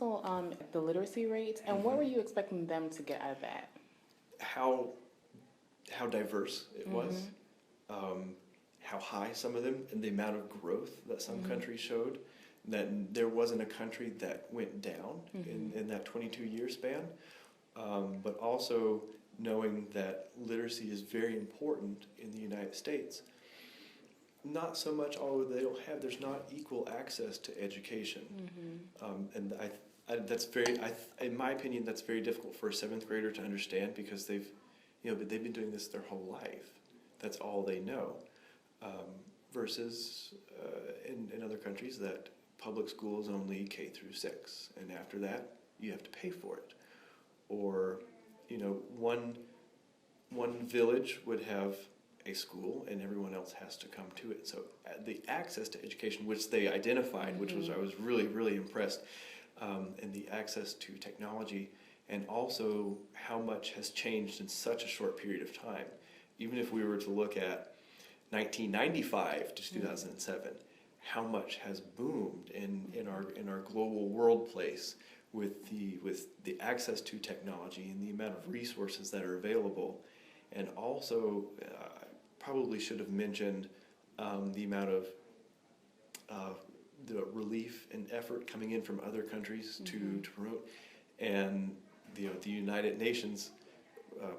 also the literacy rates, and what were you expecting them to get out of that? How diverse it was, how high some of them, and the amount of growth that some countries showed. That there wasn't a country that went down in that 22-year span, but also knowing that literacy is very important in the United States. Not so much, although there's not equal access to education, and in my opinion, that's very difficult for a 7th grader to understand, because they've been doing this their whole life. That's all they know, versus in other countries that public school is only K through 6, and after that you have to pay for it. Or, one village would have a school and everyone else has to come to it. So the access to education, which they identified, which I was really, really impressed, and the access to technology, and also how much has changed in such a short period of time. Even if we were to look at 1995 to 2007, how much has boomed in our global world place with the access to technology and the amount of resources that are available. And also, probably should have mentioned the amount of the relief and effort coming in from other countries to promote, and the United Nations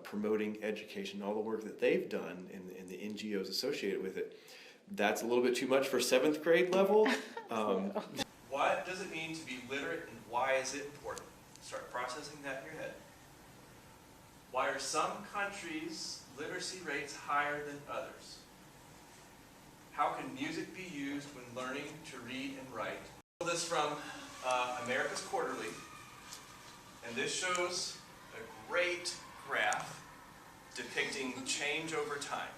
promoting education, all the work that they've done in the NGOs associated with it. That's a little bit too much for 7th grade level. What does it mean to be literate, and why is it important? Start processing that in your head. Why are some countries' literacy rates higher than others? How can music be used when learning to read and write? This from America's Quarterly, and this shows a great graph depicting change over time.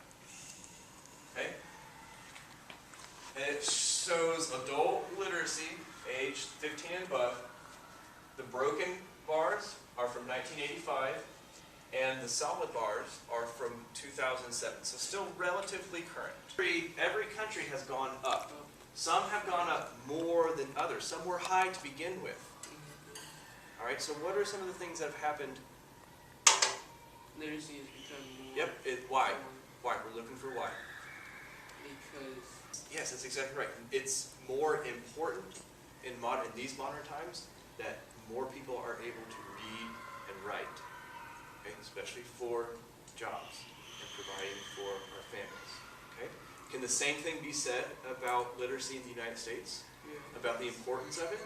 Okay? And it shows adult literacy, aged 15 and above. The broken bars are from 1985, and the solid bars are from 2007, so still relatively current. Every country has gone up. Some have gone up more than others. Some were high to begin with. All right, so what are some of the things that have happened? Literacy has become more... Yep, why? Why? We're looking for why. Because... Yes, that's exactly right. It's more important in these modern times that more people are able to read and write, okay? Especially for jobs and providing for our families. Okay? Can the same thing be said about literacy in the United States? Yeah. About the importance of it?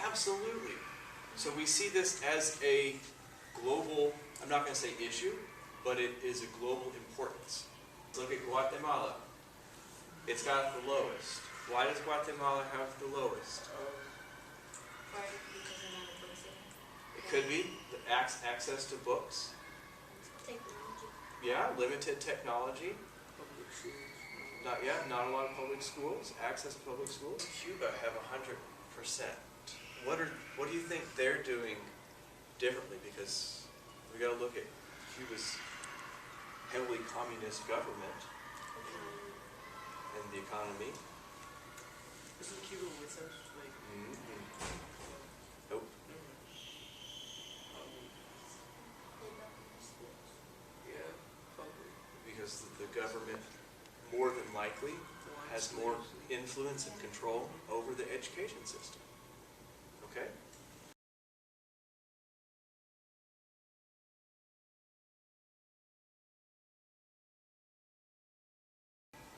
Absolutely. So we see this as a global, I'm not going to say issue, but it is a global importance. Look at Guatemala. It's got the lowest. Why does Guatemala have the lowest? It could be the access to books. Technology. Yeah, limited technology. Public schools. Not a lot of public schools. Access to public schools. Cuba have 100%. What do you think they're doing differently? Because we got to look at Cuba's heavily communist government and the economy. Isn't Cuba with us? Like, Nope. Yeah, public. Because the government, more than likely, has more influence and control over the education system.